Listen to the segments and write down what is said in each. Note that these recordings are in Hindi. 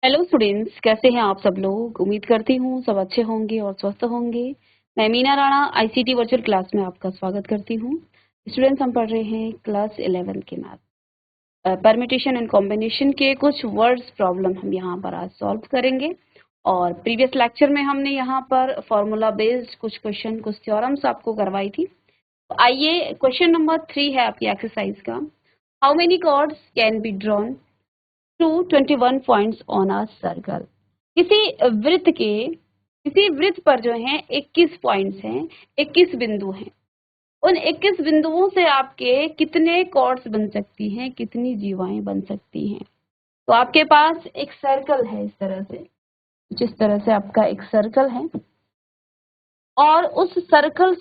हेलो स्टूडेंट्स, कैसे हैं आप सब लोग। उम्मीद करती हूँ सब अच्छे होंगे और स्वस्थ होंगे। मैं Meena Rana ICT virtual class में आपका स्वागत करती हूँ। स्टूडेंट्स, हम पढ़ रहे हैं क्लास 11 के मैथ परमिटेशन एंड कॉम्बिनेशन के कुछ वर्ड्स प्रॉब्लम हम यहाँ पर आज सॉल्व करेंगे। और प्रीवियस लेक्चर में हमने यहाँ पर फॉर्मूला बेस्ड कुछ क्वेश्चन, कुछ थ्योरम्स आपको करवाई थी। तो आइए, क्वेश्चन नंबर 3 है आपकी एक्सरसाइज का। How many chords can be drawn to 21 points on a circle. किसी वृत्त पर जो है 21 पॉइंट्स हैं, 21 बिंदु हैं। उन 21 बिंदुओं से आपके कितने कॉर्ड्स बन सकती हैं, कितनी जीवाएं बन सकती हैं। तो आपके पास एक सर्कल है, इस तरह से, जिस तरह से आपका एक सर्कल है, और उस सर्कल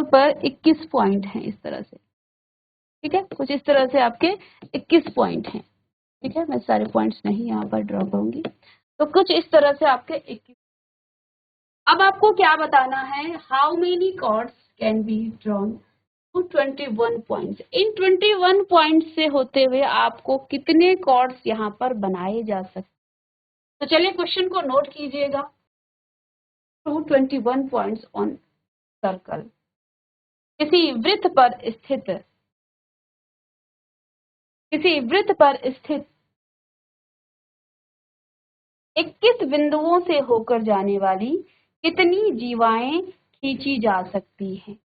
पर 21 पॉइंट हैं, इस तरह से। ठीक है, कुछ इस तरह से आपके 21 पॉइंट हैं। ठीक है, मैं सारे पॉइंट्स नहीं यहाँ पर ड्रॉ करूंगी। तो कुछ इस तरह से आपके 21। अब आपको क्या बताना है, how many chords can be drawn to 21 points. इन 21 पॉइंट्स से होते हुए आपको कितने कॉर्ड्स यहाँ पर बनाए जा सकते। तो चलिए क्वेश्चन को नोट कीजिएगा। To 21 points on circle. किसी वृत्त पर स्थित 21 बिंदुओं से होकर जाने वाली कितनी जीवाएं खींची जा सकती हैं।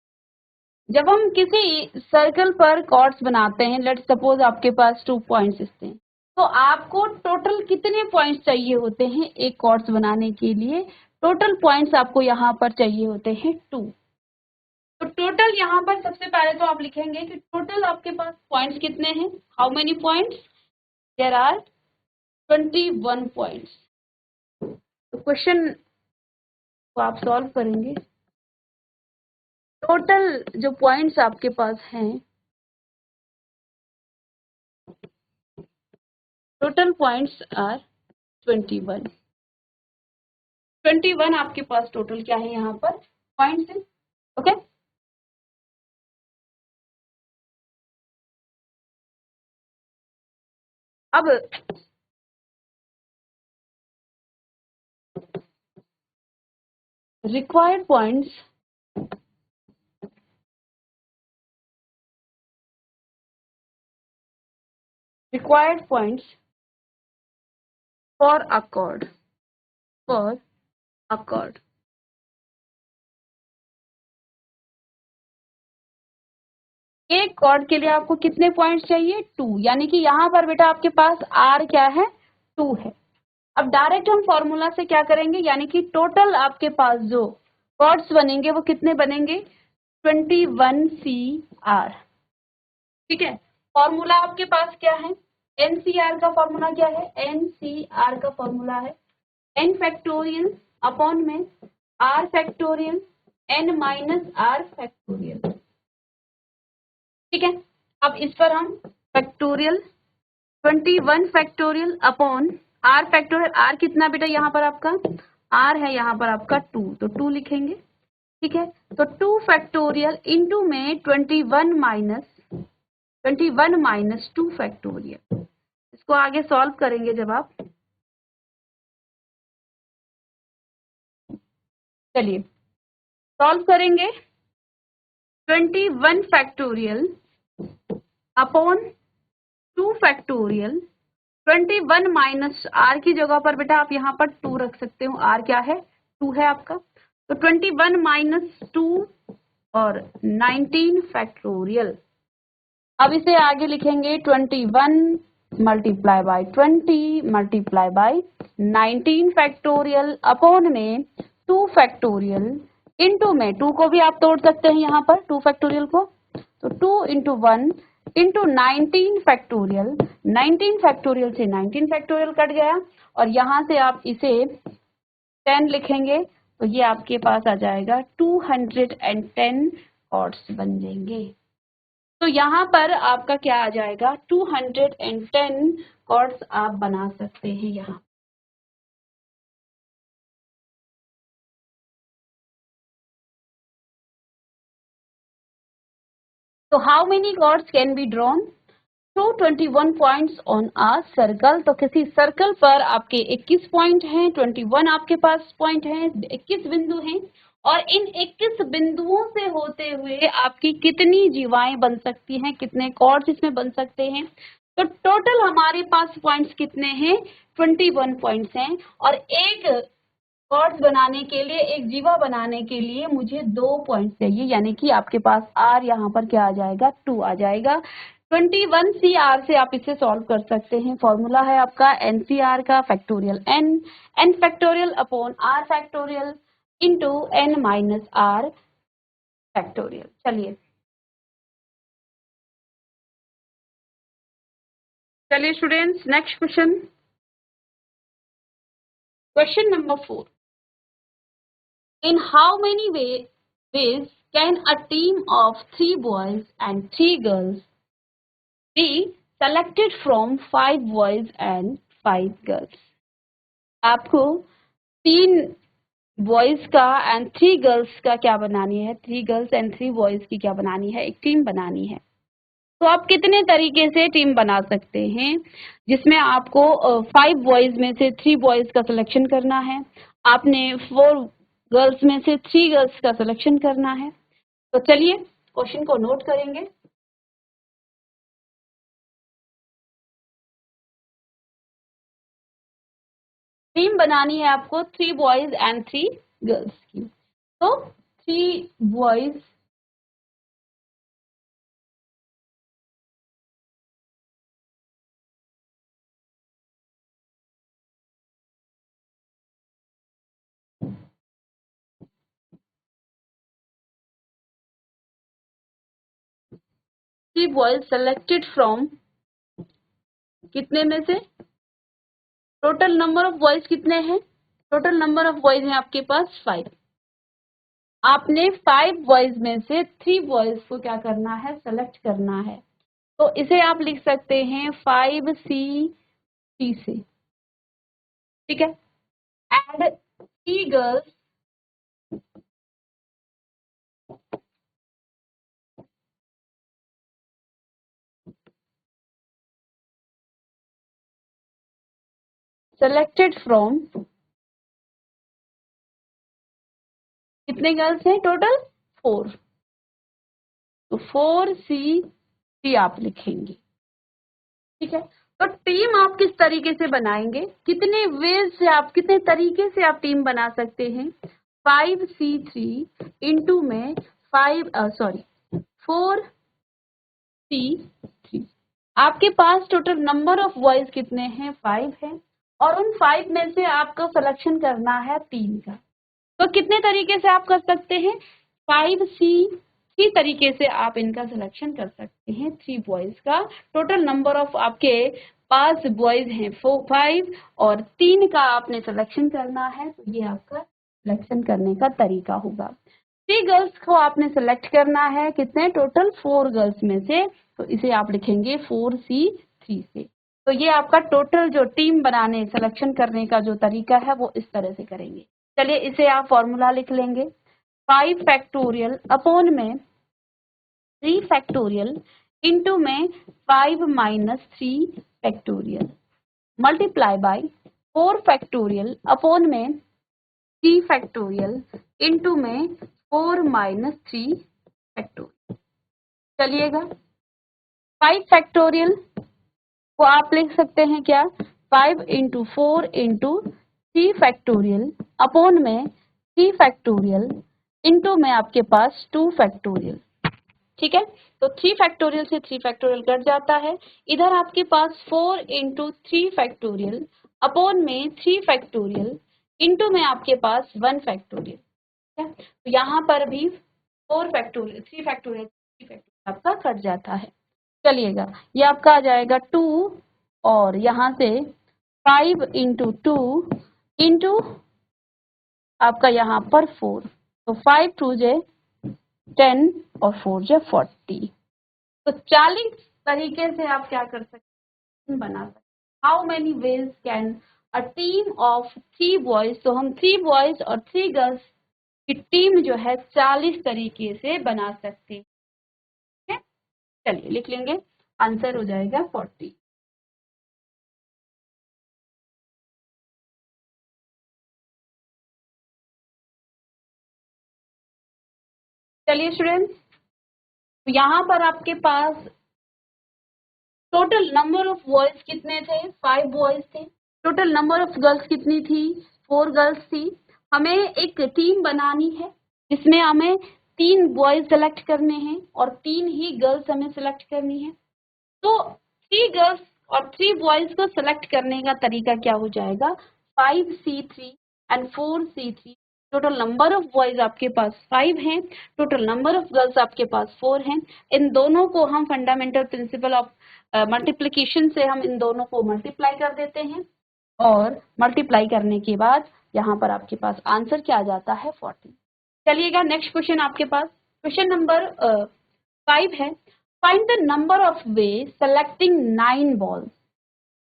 जब हम किसी सर्कल पर कॉर्ड्स बनाते हैं, लेट्स सपोज आपके पास 2 पॉइंट्स थे, तो आपको टोटल कितने पॉइंट्स चाहिए होते हैं एक कॉर्ड्स बनाने के लिए। टोटल पॉइंट्स आपको यहाँ पर चाहिए होते हैं 2। तो टोटल यहाँ पर सबसे पहले तो आप लिखेंगे कि टोटल आपके पास पॉइंट्स कितने हैं। How many points, there are 21 points. तो क्वेश्चन को आप सॉल्व करेंगे। टोटल जो पॉइंट्स आपके पास हैं, टोटल पॉइंट्स आर 21। 21 आपके पास टोटल क्या है यहाँ पर पॉइंट्स है। ओके, अब required points for a cord, एक कॉर्ड के लिए आपको कितने पॉइंट्स चाहिए, 2। यानी कि यहाँ पर बेटा आपके पास आर क्या है, 2 है। अब डायरेक्ट हम फॉर्मूला से क्या करेंगे, यानी कि टोटल आपके पास जो कॉर्ड्स बनेंगे वो कितने बनेंगे, 21 सी आर। ठीक है, फॉर्मूला आपके पास क्या है, एनसीआर का फॉर्मूला क्या है, एनसीआर का फॉर्मूला है n फैक्टोरियल अपॉन में r factorial n minus r factorial. ठीक है, अब इस पर हम factorial 21 factorial upon r factorial. r कितना बेटा यहाँ पर आपका, r है यहाँ पर आपका 2, तो 2 लिखेंगे। ठीक है, तो 2 फैक्टोरियल इंटू में 21 माइनस 2 फैक्टोरियल। इसको आगे सॉल्व करेंगे जब आप, चलिए सॉल्व करेंगे। 21 factorial upon 2 factorial. 21 minus r की जगह पर बेटा आप यहाँ पर 2 रख सकते हो। आर क्या है, 2 है आपका। तो 21 माइनस 2 और 19 फैक्टोरियल। अब इसे आगे लिखेंगे 21 multiply by 20 multiply by 19 factorial upon में 2 फैक्टोरियल इंटू में 2 को भी आप तोड़ सकते हैं यहाँ पर 2 फैक्टोरियल को। तो 2 इंटू 1 इंटू 19 फैक्टोरियल। 19 फैक्टोरियल से 19 फैक्टोरियल कट गया, और यहाँ से आप इसे 10 लिखेंगे तो ये आपके पास आ जाएगा 210 कॉर्ड्स बन जाएंगे। तो यहाँ पर आपका क्या आ जाएगा, 210 कॉर्ड्स आप बना सकते हैं यहाँ। तो how many chords can be drawn, तो 21 पॉइंट्स ऑन अ सर्कल, तो किसी सर्कल पर आपके 21 पॉइंट हैं, 21 आपके पास पॉइंट हैं, 21 बिंदु हैं, और इन 21 बिंदुओं से होते हुए आपकी कितनी जीवाएं बन सकती हैं, कितने कॉर्ड्स इसमें बन सकते हैं। तो टोटल हमारे पास पॉइंट्स कितने हैं, 21 पॉइंट्स हैं, और एक कॉर्ड्स बनाने के लिए, एक जीवा बनाने के लिए मुझे 2 पॉइंट चाहिए, यानी कि आपके पास आर यहाँ पर क्या आ जाएगा, 2 आ जाएगा। 21 सी आर से आप इसे सॉल्व कर सकते हैं। फॉर्मूला है आपका एन सी आर का factorial n factorial upon r factorial into n minus r factorial. चलिए students, next question, question number 4। In how many ways can a team of 3 boys and 3 girls be selected from 5 boys and 5 girls? आपको 3 बॉयज का एंड 3 गर्ल्स का क्या बनानी है, 3 गर्ल्स एंड 3 बॉयज की क्या बनानी है, एक टीम बनानी है। तो आप कितने तरीके से टीम बना सकते हैं, जिसमें आपको 5 बॉयज में से 3 बॉयज का सिलेक्शन करना है, आपने 4 गर्ल्स में से 3 गर्ल्स का सिलेक्शन करना है। तो चलिए क्वेश्चन को नोट करेंगे। टीम बनानी है आपको 3 बॉयज एंड 3 गर्ल्स की। तो 3 बॉयज सेलेक्टेड फ्रॉम, कितने में से, टोटल नंबर ऑफ बॉयज कितने हैं, टोटल नंबर ऑफ बॉयज हैं आपके पास 5। आपने 5 बॉयज में से 3 बॉयज को क्या करना है, सेलेक्ट करना है। तो इसे आप लिख सकते हैं 5C3 से, ठीक है। एंड 3 गर्ल्स सेलेक्टेड फ्रॉम, कितने गर्ल्स हैं टोटल, 4। तो 4C3 आप लिखेंगे, ठीक है। तो टीम आप किस तरीके से बनाएंगे, कितने वेज से आप, कितने तरीके से आप टीम बना सकते हैं। 5C3 इंटू में 4C3, आपके पास टोटल नंबर ऑफ बॉयज कितने हैं, 5 हैं, और उन 5 में से आपको सिलेक्शन करना है 3 का। तो कितने तरीके से आप कर सकते हैं, 5C3 तरीके से आप इनका सिलेक्शन कर सकते हैं, 3 बॉयज का। टोटल नंबर ऑफ आपके पास बॉयज हैं 5, और 3 का आपने सिलेक्शन करना है। तो ये आपका सिलेक्शन करने का तरीका होगा। 3 गर्ल्स को आपने सिलेक्ट करना है, कितने, टोटल 4 गर्ल्स में से। तो इसे आप लिखेंगे 4C3 से। तो ये आपका टोटल जो टीम बनाने, सिलेक्शन करने का जो तरीका है वो इस तरह से करेंगे। चलिए इसे आप फॉर्मूला लिख लेंगे, 5 फैक्टोरियल अपॉन में 3 फैक्टोरियल इंटू में 5 minus 3 factorial multiply by 4 factorial upon में 3 फैक्टोरियल इंटू में 4 माइनस 3 फैक्टोरियल। चलिएगा 5 फैक्टोरियल को आप लिख सकते हैं क्या, 5 इंटू 4 इंटू 3 फैक्टोरियल अपॉन में 3 फैक्टोरियल इंटू में आपके पास 2 फैक्टोरियल, ठीक है। तो 3 फैक्टोरियल से 3 फैक्टोरियल कट जाता है। इधर आपके पास 4 इंटू 3 फैक्टोरियल अपॉन में 3 फैक्टोरियल इंटू में आपके पास 1 फैक्टोरियल, ठीक है। तो यहाँ पर भी 4 फैक्टोरियल, 3 फैक्टोरियल, 3 फैक्टोरियल आपका कट जाता है। चलिएगा ये आपका आ जाएगा 2, और यहाँ से 5 इंटू 2 इंटू आपका यहाँ पर 4। तो 5 2 जे 10 और 4 जे 40। तो 40 तरीके से आप क्या कर सकते हैं, बना सकते हैं। How many ways can a team of 3 boys, तो हम 3 बॉयज और 3 गर्ल्स की टीम जो है 40 तरीके से बना सकते हैं। चलिए लिख लेंगे आंसर हो जाएगा 40। चलिए स्टूडेंट्स, यहाँ पर आपके पास टोटल नंबर ऑफ बॉयज कितने थे? 5 बॉयज थे। टोटल नंबर ऑफ गर्ल्स कितनी थी? 4 गर्ल्स थी। हमें एक टीम बनानी है जिसमें हमें 3 बॉयज सेलेक्ट करने हैं और 3 ही गर्ल्स हमें सेलेक्ट करनी है। तो 3 गर्ल्स और 3 बॉयज को सेलेक्ट करने का तरीका क्या हो जाएगा? 5C3 and 4C3। Total number of boys आपके पास 5 हैं, टोटल नंबर ऑफ गर्ल्स आपके पास 4 हैं। इन दोनों को हम फंडामेंटल प्रिंसिपल ऑफ मल्टीप्लिकेशन से हम इन दोनों को मल्टीप्लाई कर देते हैं और मल्टीप्लाई करने के बाद यहाँ पर आपके पास आंसर क्या आ जाता है? 40। चलिएगा नेक्स्ट क्वेश्चन आपके पास, क्वेश्चन नंबर 5 है। Find the number of way selecting 9 balls.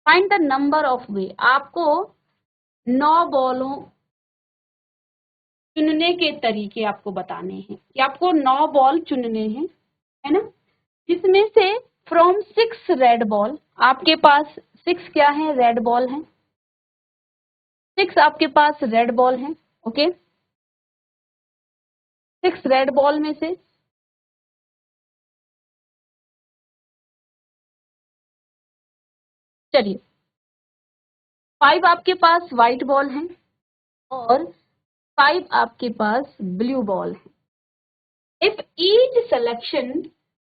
Find the number of वे, आपको 9 बॉलों चुनने के तरीके आपको बताने हैं कि आपको 9 बॉल चुनने हैं, है ना, जिसमें से फ्रॉम 6 रेड बॉल, आपके पास 6 क्या है? रेड बॉल हैं। 6 आपके पास रेड बॉल हैं। ओके, 6 रेड बॉल में से चलिए 5 आपके पास व्हाइट बॉल हैं और 5 आपके पास ब्लू बॉल है। If each selection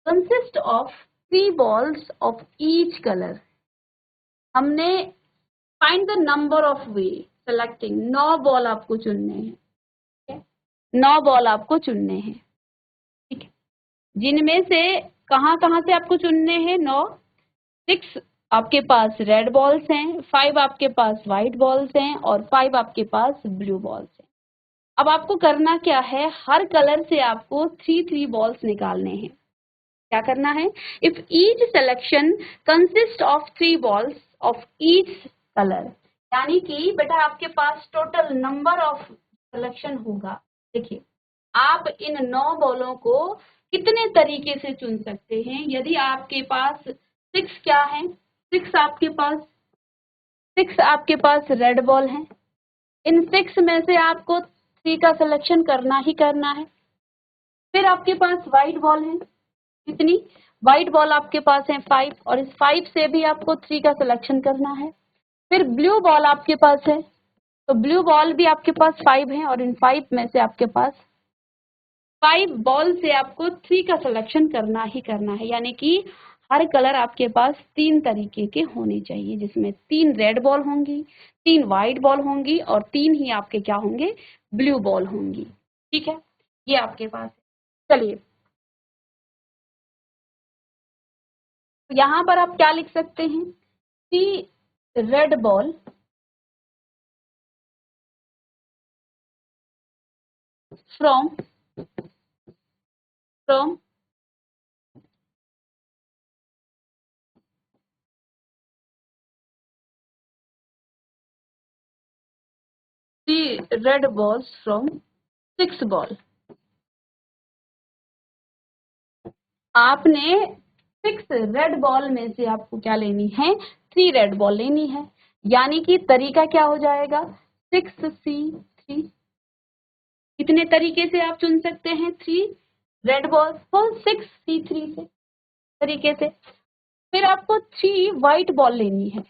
consist of 3 balls of each colour, हमने find the number of way selecting, 9 ball आपको चुनने हैं, 9 बॉल आपको चुनने हैं, ठीक है, जिनमें से कहाँ कहाँ से आपको चुनने हैं? 9। 6 आपके पास रेड बॉल्स हैं, 5 आपके पास व्हाइट बॉल्स हैं और 5 आपके पास ब्लू बॉल्स हैं। अब आपको करना क्या है? हर कलर से आपको 3 बॉल्स निकालने हैं। क्या करना है? If each selection consist of 3 balls of each colour, यानी कि बेटा आपके पास टोटल नंबर ऑफ सिलेक्शन होगा। देखिए, आप इन 9 बॉलों को कितने तरीके से चुन सकते हैं? यदि आपके पास 6 क्या है? 6 आपके पास रेड बॉल है। इन 6 में से आपको 3 का सिलेक्शन करना ही करना है। फिर आपके पास व्हाइट बॉल है। कितनी? व्हाइट बॉल आपके पास है 5 और इस 5 से भी आपको 3 का सिलेक्शन करना है। फिर ब्लू बॉल आपके पास है, तो ब्लू बॉल भी आपके पास 5 है और इन 5 में से आपके पास 5 बॉल से आपको 3 का सिलेक्शन करना ही करना है, यानी कि हर कलर आपके पास 3 तरीके के होने चाहिए, जिसमें 3 रेड बॉल होंगी, 3 व्हाइट बॉल होंगी और 3 ही आपके क्या होंगे? ब्लू बॉल होंगी। ठीक है, ये आपके पास है। चलिए, यहाँ पर आप क्या लिख सकते हैं? 3 red ball from 3 red balls from 6 ball. आपने 6 रेड बॉल में से आपको क्या लेनी है? 3 रेड बॉल लेनी है, यानी कि तरीका क्या हो जाएगा? 6C3। कितने तरीके से आप चुन सकते हैं 3 रेड बॉल को? 6C3 से तरीके से। फिर आपको 3 व्हाइट बॉल लेनी है।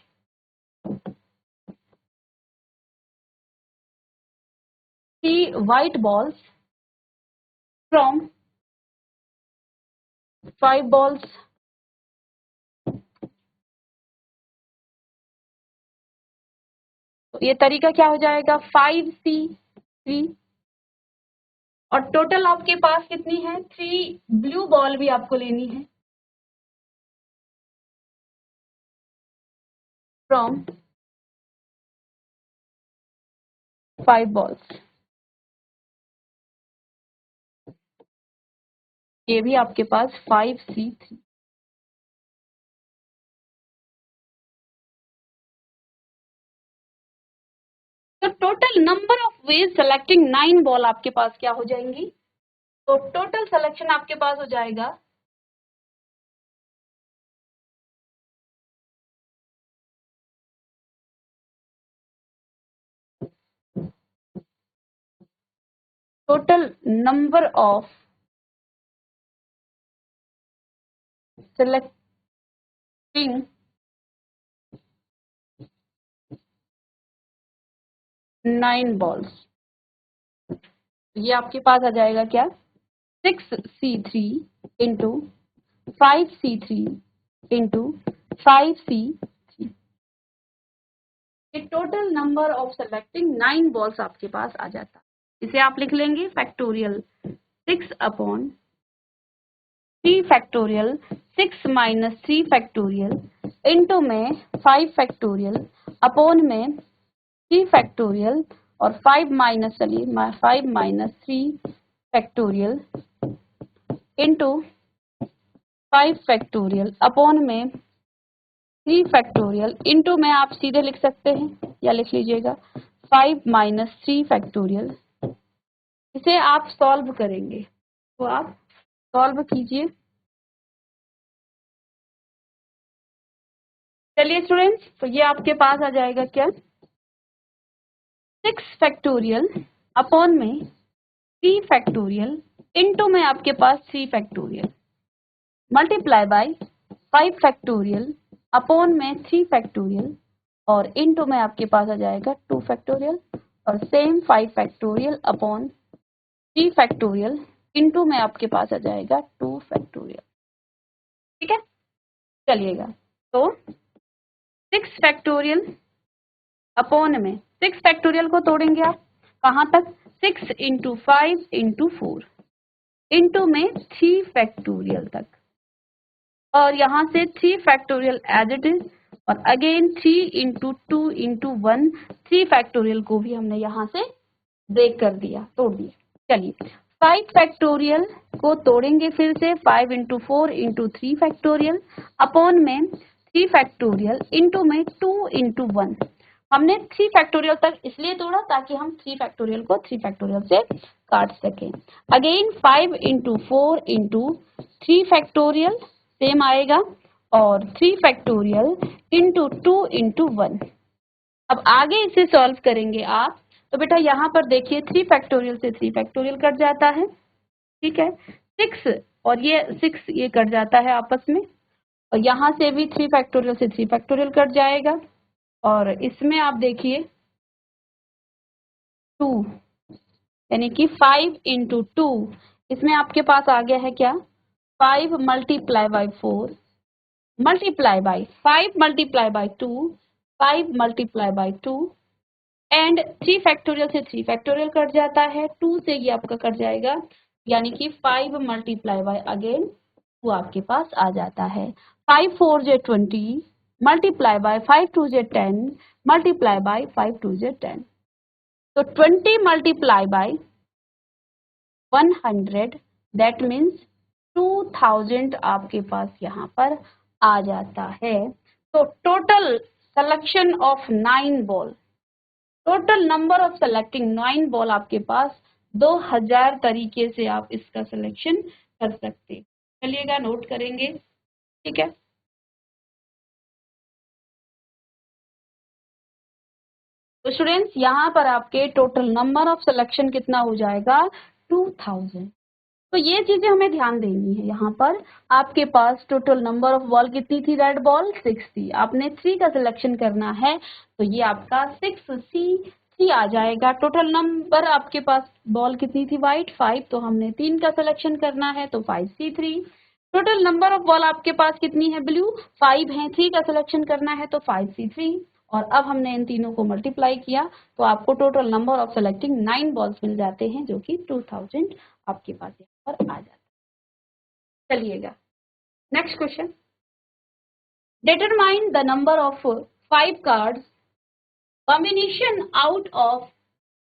3 व्हाइट बॉल्स फ्रॉम 5 बॉल्स। तो ये तरीका क्या हो जाएगा? 5C3। और टोटल आपके पास कितनी है? 3 ब्लू बॉल भी आपको लेनी है फ्रॉम 5 बॉल्स। ये भी आपके पास 5C3। तो total number of ways selecting 9 ball आपके पास क्या हो जाएंगी? तो टोटल सिलेक्शन आपके पास हो जाएगा total number of selecting 9 balls, ये आपके पास आ जाएगा क्या 6C3 into 5C3 into 5C3। ये total number of selecting 9 balls आपके पास आ जाता। इसे आप लिख लेंगे factorial 6/3 factorial 6 minus 3 factorial into में 5 फैक्टोरियल अपॉन में 3 फैक्टोरियल और 5 minus 3 factorial into 5 factorial upon में 3 फैक्टोरियल इंटू में आप सीधे लिख सकते हैं या लिख लीजिएगा 5 माइनस 3 फैक्टोरियल। इसे आप सॉल्व करेंगे तो आप सॉल्व कीजिए। चलिए स्टूडेंट्स, तो ये आपके पास आ जाएगा क्या 6 फैक्टोरियल अपॉन में 3 फैक्टोरियल इंटू में आपके पास 3 factorial multiply by 5 factorial upon में 3 फैक्टोरियल और इंटू में आपके पास आ जाएगा 2 फैक्टोरियल और same 5 factorial upon 3 factorial into में आपके पास आ जाएगा 2 फैक्टोरियल। ठीक है, चलिएगा तो 6 फैक्टोरियल अपॉन में 6 फैक्टोरियल को तोड़ेंगे आप कहाँ तक 6 इंटू 5 इंटू 4 इंटू में 3 फैक्टोरियल तक और यहाँ से 3 फैक्टोरियल एज इट इज और अगेन 3 इंटू 2 इंटू 1 3 फैक्टोरियल को भी हमने यहाँ से ब्रेक कर दिया, तोड़ दिया। चलिए 5 फैक्टोरियल को तोड़ेंगे फिर से 5 इंटू 4 इंटू 3 फैक्टोरियल अपॉन में 3 फैक्टोरियल इंटू में 2 इंटू 1। हमने 3 फैक्टोरियल तक इसलिए तोड़ा ताकि हम 3 फैक्टोरियल को 3 फैक्टोरियल से काट सकें। Again 5 into 4 into 3 factorial same आएगा और 3 फैक्टोरियल इंटू 2 इंटू 1। अब आगे इसे सॉल्व करेंगे आप तो बेटा यहाँ पर देखिए 3 फैक्टोरियल से 3 फैक्टोरियल कट जाता है। ठीक है, 6 और ये 6 ये कट जाता है आपस में और यहाँ से भी 3 फैक्टोरियल से 3 फैक्टोरियल कट जाएगा और इसमें आप देखिए 2 यानी कि 5 इंटू 2 इसमें आपके पास आ गया है क्या 5 multiply by 4 multiply by 5 multiply by 2 5 multiply by 2 and 3 factorial से 3 फैक्टोरियल कट जाता है 2 से ये आपका कट जाएगा यानी कि 5 मल्टीप्लाई बाई अगेन 2 आपके पास आ जाता है। 5 4 जे 20 multiply by 5 2 J 10 multiply by 5 2 जे 10 तो 20 मल्टीप्लाई बाय 100 दैट मीन्स 2000 आपके पास यहाँ पर आ जाता है। तो total selection of 9 ball, total number of selecting 9 ball आपके पास 2000 तरीके से आप इसका सिलेक्शन कर सकते हैं। चलिएगा नोट करेंगे। ठीक है, तो स्टूडेंट्स यहाँ पर आपके टोटल नंबर ऑफ सिलेक्शन कितना हो जाएगा 2000। तो ये चीजें हमें ध्यान देनी है। यहाँ पर आपके पास टोटल नंबर ऑफ बॉल कितनी थी, रेड बॉल 6 थी, आपने 3 का सिलेक्शन करना है तो ये आपका 6C3 आ जाएगा। टोटल नंबर आपके पास बॉल कितनी थी व्हाइट 5 तो हमने 3 का सिलेक्शन करना है तो 5C3। Total number of ball आपके पास कितनी है ब्लू 5 है, 3 का सिलेक्शन करना है तो 5C3 और अब हमने इन तीनों को मल्टीप्लाई किया तो आपको total number of selecting 9 balls मिल जाते हैं जो कि 2000 आपके पास यहाँ पर आ जाता है। चलिएगा next question, determine the number of 5 cards combination out of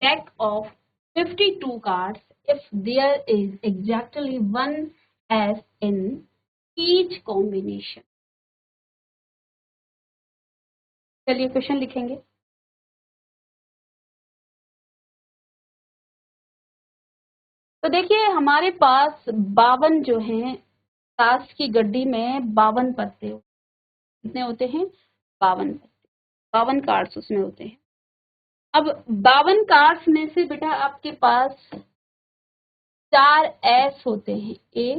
deck of 52 cards if there is exactly one as in each combination। चलिए क्वेश्चन लिखेंगे। तो देखिए हमारे पास 52 जो हैं ताश की गड्डी में 52 पत्ते कितने होते हैं 52 पत्ते, 52 कार्ड्स उसमें होते हैं। अब 52 कार्ड्स में से बेटा आपके पास 4 एस होते हैं, ए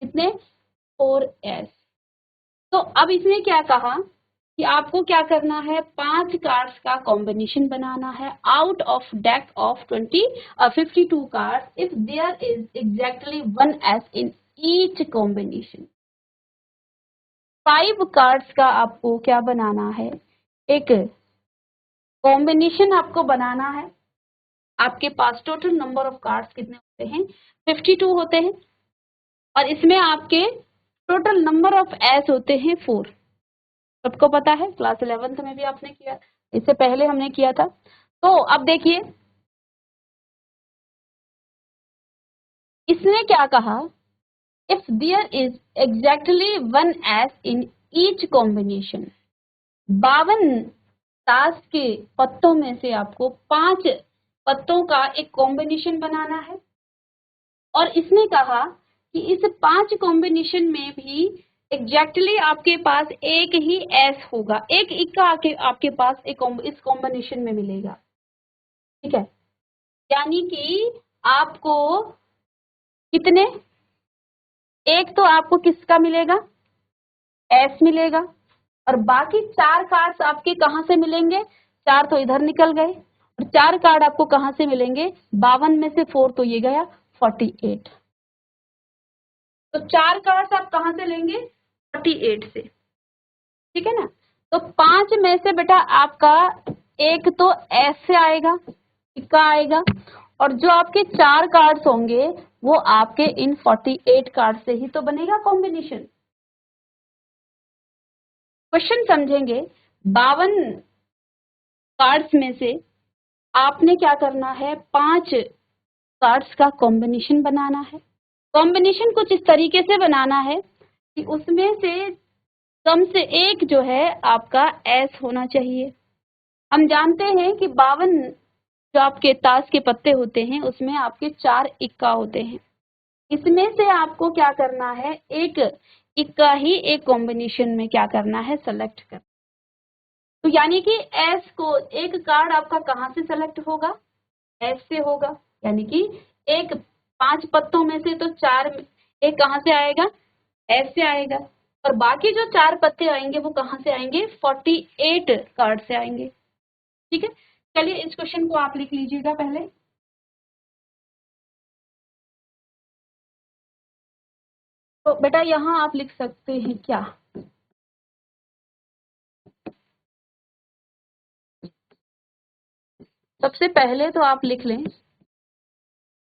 कितने 4 एस। तो अब इसने क्या कहा कि आपको क्या करना है, 5 कार्ड्स का कॉम्बिनेशन बनाना है out of deck of 52 cards if there is exactly 1 ace in each combination. 5 cards का आपको क्या बनाना है, एक कॉम्बिनेशन आपको बनाना है। आपके पास टोटल नंबर ऑफ कार्ड्स कितने होते हैं, 52 होते हैं, और इसमें आपके टोटल नंबर ऑफ एस होते हैं 4। सबको पता है, क्लास 11th में भी आपने किया, इससे पहले हमने किया था। तो अब देखिए इसने क्या कहा, if there is exactly 1 ace in each combination, 52 ताश के पत्तों में से आपको 5 पत्तों का एक कॉम्बिनेशन बनाना है। और इसने कहा कि इस 5 कॉम्बिनेशन में भी एग्जैक्टली आपके पास एक ही एस होगा, एक इक्का आपके पास इस कॉम्बिनेशन में मिलेगा। ठीक है, यानी कि आपको कितने, एक तो आपको किसका मिलेगा, एस मिलेगा, और बाकी 4 कार्ड्स आपके कहां से मिलेंगे, 4 तो इधर निकल गए, और 4 कार्ड आपको कहां से मिलेंगे, 52 में से 4 तो ये गया 48। तो 4 कार्ड्स आप कहां से लेंगे, 48 से। ठीक है ना, तो 5 में से बेटा आपका एक तो एस से आएगा, इक्का आएगा, और जो आपके 4 कार्ड्स होंगे वो आपके इन 48 कार्ड से ही तो बनेगा कॉम्बिनेशन। क्वेश्चन समझेंगे, 52 कार्ड्स में से आपने क्या करना है, 5 कार्ड्स का कॉम्बिनेशन बनाना है। कॉम्बिनेशन कुछ इस तरीके से बनाना है कि उसमें से कम से एक जो है आपका एस होना चाहिए। हम जानते हैं कि 52 जो आपके ताश के पत्ते होते हैं उसमें आपके 4 इक्का होते हैं, इसमें से आपको क्या करना है, एक इक्का ही एक कॉम्बिनेशन में क्या करना है, सेलेक्ट कर। तो यानी कि एस को एक कार्ड आपका कहां से सेलेक्ट होगा, एस से होगा, यानी कि एक 5 पत्तों में से तो 4 एक कहां से आएगा, एस से आएगा, और बाकी जो 4 पत्ते आएंगे वो कहां से आएंगे, 48 कार्ड से आएंगे। ठीक है, चलिए इस क्वेश्चन को आप लिख लीजिएगा पहले। तो बेटा यहाँ आप लिख सकते हैं क्या, सबसे पहले तो आप लिख लें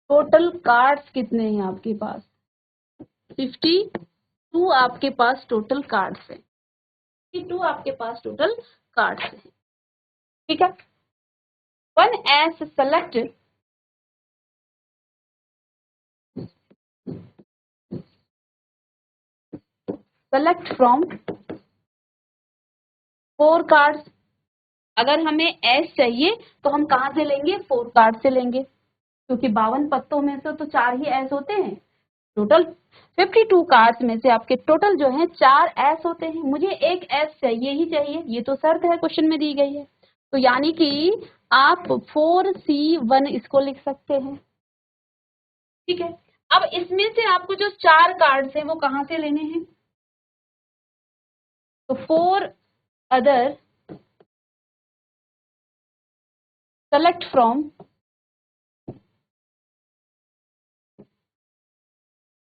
टोटल कार्ड्स कितने हैं आपके पास, 52 आपके पास टोटल कार्ड्स है, 52 आपके पास टोटल कार्ड्स है। ठीक है, 1 एस सेलेक्ट फ्रॉम 4 कार्ड्स। अगर हमें एस चाहिए तो हम कहां से लेंगे, 4 कार्ड से लेंगे, क्योंकि 52 पत्तों में से तो 4 ही एस होते हैं। टोटल 52 कार्ड्स में से आपके टोटल जो है 4 एस होते हैं, मुझे एक एस चाहिए ही चाहिए, ये तो शर्त है क्वेश्चन में दी गई है। तो यानी कि आप 4C1 इसको लिख सकते हैं। ठीक है, अब इसमें से आपको जो 4 कार्ड्स हैं वो कहां से लेने हैं, तो 4 अदर सेलेक्ट फ्रॉम,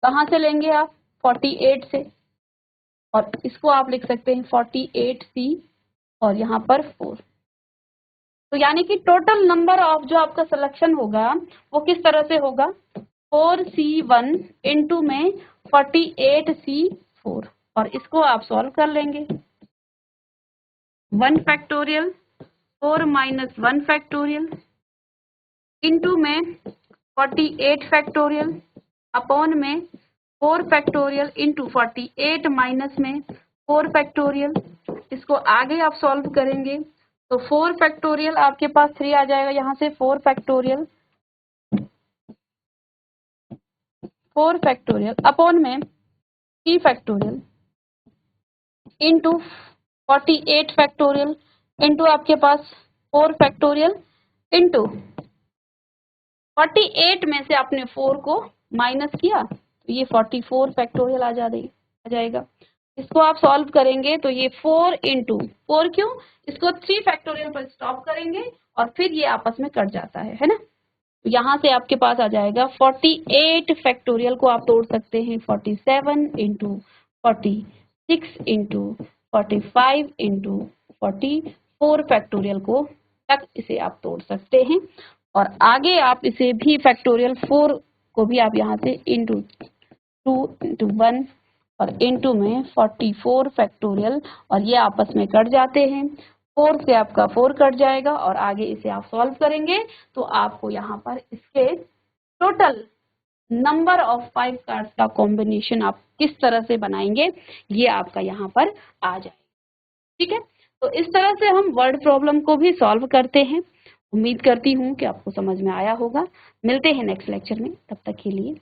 कहां से लेंगे आप, 48 से, और इसको आप लिख सकते हैं 48C और यहाँ पर 4। तो यानी कि टोटल नंबर ऑफ जो आपका सिलेक्शन होगा वो किस तरह से होगा, 4C1 इंटू में 48C4, और इसको आप सॉल्व कर लेंगे। 1 फैक्टोरियल 4 माइनस 1 फैक्टोरियल इंटू में 48 फैक्टोरियल अपॉन में 4 फैक्टोरियल इंटू 48 माइनस में 4 फैक्टोरियल। इसको आगे आप सॉल्व करेंगे तो 4 फैक्टोरियल आपके पास 3 आ जाएगा, यहाँ से 4 फैक्टोरियल अपॉन में 3 फैक्टोरियल इंटू 48 फैक्टोरियल इंटू आपके पास 4 फैक्टोरियल इंटू 48 में से आपने 4 को माइनस किया तो ये 44 फैक्टोरियल आ जाएगा। इसको आप सॉल्व करेंगे तो ये 4 इंटू 4 क्यों, इसको 3 फैक्टोरियल पर स्टॉप करेंगे और फिर ये आपस में कट जाता है ना। तो यहाँ से आपके पास आ जाएगा 48 फैक्टोरियल को आप तोड़ सकते हैं 47 इंटू 46 इंटू 45 इंटू 44 फैक्टोरियल को तक इसे आप तोड़ सकते हैं। और आगे आप इसे भी फैक्टोरियल 4 को भी आप यहाँ से इंटू 2 इंटू 1 और इंटू में 44 फैक्टोरियल और ये आपस में कट जाते हैं। 4 से आपका 4 कट जाएगा और आगे इसे आप सॉल्व करेंगे तो आपको यहाँ पर इसके टोटल नंबर ऑफ 5 कार्ड्स का कॉम्बिनेशन आप किस तरह से बनाएंगे ये आपका यहाँ पर आ जाएगा। ठीक है, तो इस तरह से हम वर्ड प्रॉब्लम को भी सॉल्व करते हैं। उम्मीद करती हूँ कि आपको समझ में आया होगा। मिलते हैं नेक्स्ट लेक्चर में, तब तक के लिए